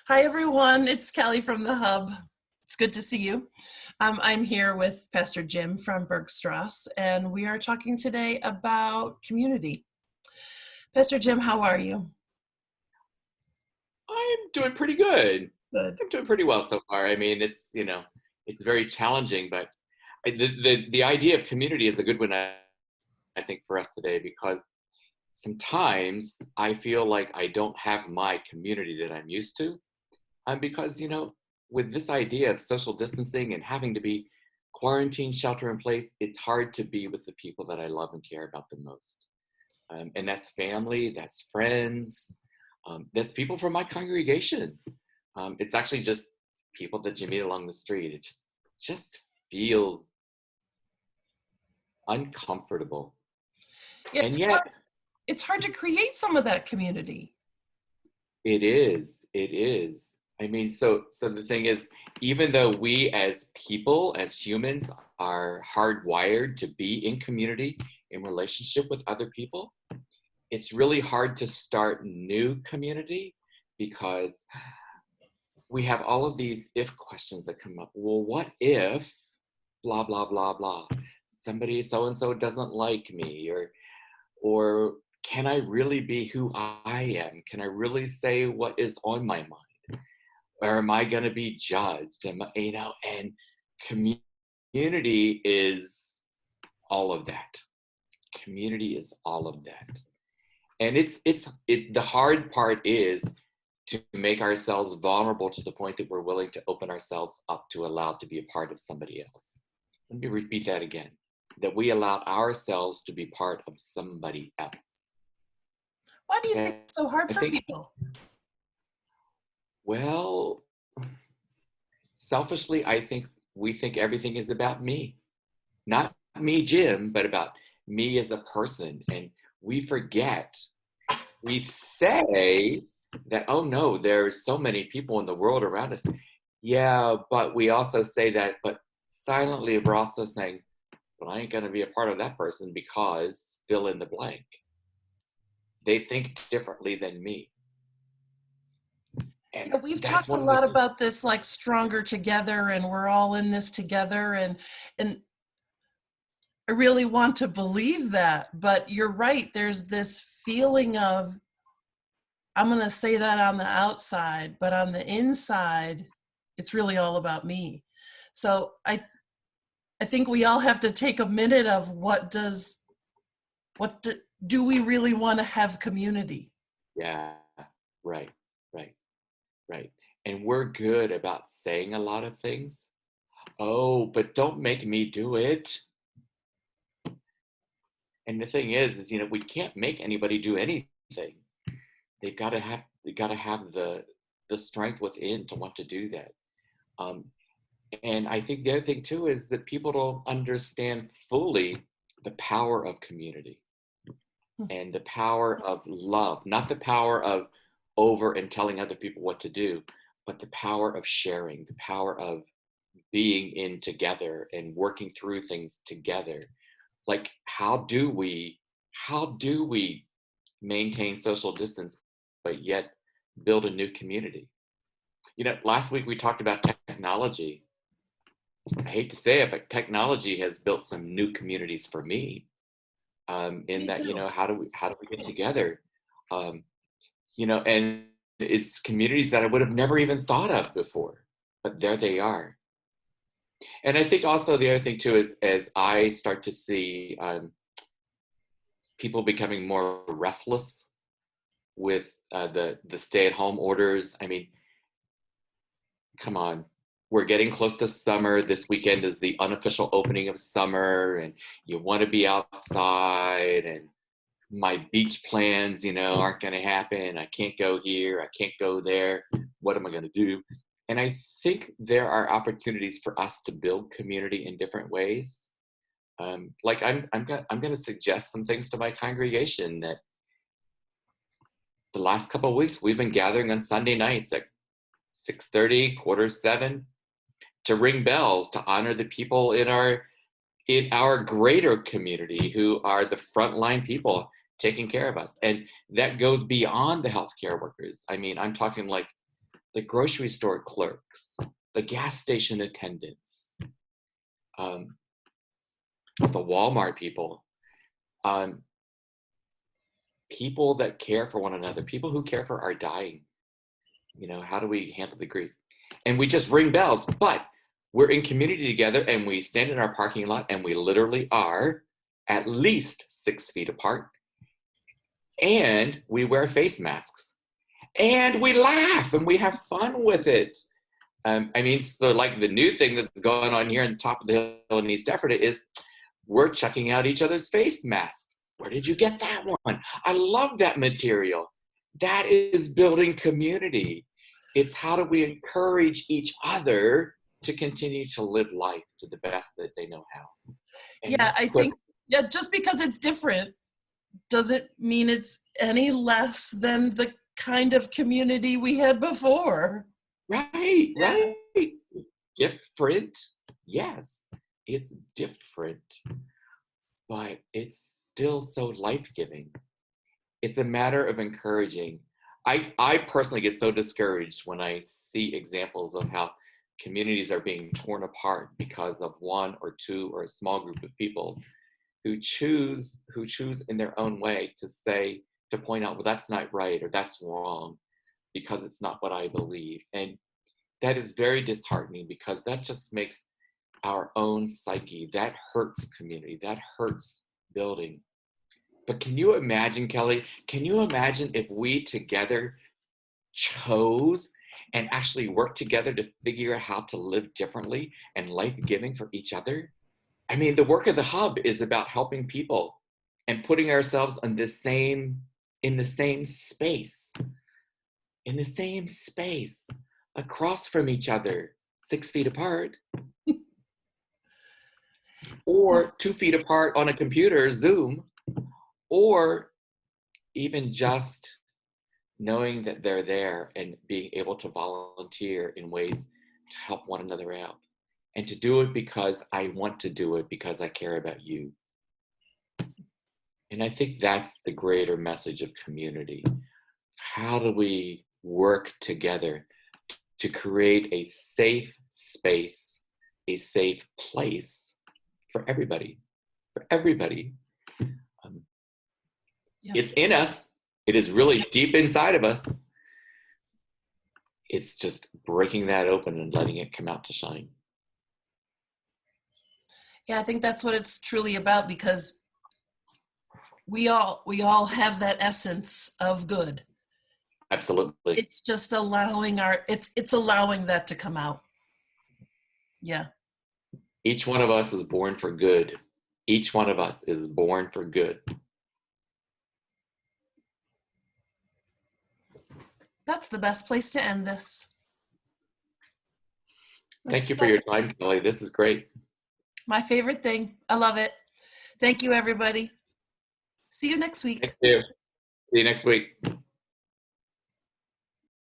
Hi, everyone. It's Kelly from the Hub. It's good to see you. I'm here with Pastor Jim from Bergstrasse, and we are talking today about community. Pastor Jim, how are you? I'm doing pretty good. Good. I'm doing pretty well so far. I mean, it's very challenging, but the idea of community is a good one, I think, for us today because sometimes I feel like I don't have my community that I'm used to. Because, with this idea of social distancing and having to be quarantined, shelter in place, it's hard to be with the people that I love and care about the most. And that's family, that's friends, that's people from my congregation. It's actually just people that you meet along the street. It just feels uncomfortable. And It's hard, yet it's hard to create some of that community. it is. I mean, so the thing is, even though we as people, as humans, are hardwired to be in community, in relationship with other people, it's really hard to start new community because we have all of these if questions that come up. Well, what if blah blah blah blah? Somebody so and so doesn't like me, or can I really be who I am? Can I really say what is on my mind? Or am I going to be judged? And community is all of that. Community is all of that. And the hard part is to make ourselves vulnerable to the point that we're willing to open ourselves up to allow to be a part of somebody else. Let me repeat that again, that we allow ourselves to be part of somebody else. Why do you think And it's so hard I for think, people? well, selfishly, I think we think everything is about me. Not me, Jim, but about me as a person. And we forget, we say that, oh no, there's so many people in the world around us. Yeah, but we also say that, but silently we're also saying, well, I ain't going to be a part of that person because fill in the blank. They think differently than me. And Yeah, we've that's talked a one of the lot things. about this, like stronger together, and we're all in this together, and I really want to believe that, but you're right. There's this feeling of I'm going to say that on the outside, but on the inside, it's really all about me. So I think we all have to take a minute of what do we really want to have community? Yeah, right, right, right. And we're good about saying a lot of things. Oh, but don't make me do it. And the thing is, we can't make anybody do anything. They got to have the strength within to want to do that. Um, and I think the other thing too is that people don't understand fully the power of community and the power of love, not the power of over and telling other people what to do, but the power of sharing, the power of being in together and working through things together. Like how do we maintain social distance but yet build a new community? Last week we talked about technology. I hate to say it, but technology has built some new communities for me. In Me that, too. how do we get together? Um, and it's communities that I would have never even thought of before, but there they are. And I think also the other thing too is as I start to see people becoming more restless with the stay-at-home orders. I mean, come on, we're getting close to summer. This weekend is the unofficial opening of summer, and you want to be outside. And my beach plans, aren't going to happen. I can't go here. I can't go there. What am I going to do? And I think there are opportunities for us to build community in different ways. Like I'm going to suggest some things to my congregation that the last couple of weeks we've been gathering on Sunday nights at 6:30, quarter 7, to ring bells to honor the people in our greater community who are the frontline people taking care of us. And that goes beyond the healthcare workers. I mean, I'm talking like the grocery store clerks, the gas station attendants, the Walmart people, people that care for one another, people who care for our dying. You know, how do we handle the grief? And we just ring bells, but we're in community together, and we stand in our parking lot, and we literally are at least 6 feet apart, and we wear face masks, and we laugh, and we have fun with it. I mean, so like the new thing that's going on here on the top of the hill in East Ephrata is we're checking out each other's face masks. Where did you get that one? I love that material. That is building community. It's how do we encourage each other to continue to live life to the best that they know how. And Yeah, I of course, think, yeah, just because it's different doesn't mean it's any less than the kind of community we had before. right, Yeah. right. Different. Yes, it's different, but it's still so life-giving. It's a matter of encouraging. I personally get so discouraged when I see examples of how communities are being torn apart because of one or two or a small group of people who choose in their own way to point out, well, that's not right or that's wrong because it's not what I believe. And that is very disheartening because that just makes our own psyche, that hurts community, that hurts building. But can you imagine, Kelly, can you imagine if we together chose and actually worked together to figure out how to live differently and life-giving for each other? I mean, the work of the hub is about helping people and putting ourselves in the same space, across from each other, 6 feet apart, or 2 feet apart on a computer, Zoom, or even just knowing that they're there and being able to volunteer in ways to help one another out. And to do it because I want to do it because I care about you. And I think that's the greater message of community. How do we work together to create a safe space, a safe place for everybody? For everybody. Yeah. It's in us. It is really deep inside of us. It's just breaking that open and letting it come out to shine. Yeah, I think that's what it's truly about, because we all have that essence of good. Absolutely. It's just allowing it's allowing that to come out. Yeah. Each one of us is born for good. Each one of us is born for good. That's the best place to end this. Thank you for your time, Kelly. This is great. My favorite thing. I love it. Thank you, everybody. See you next week. Thank you. See you next week.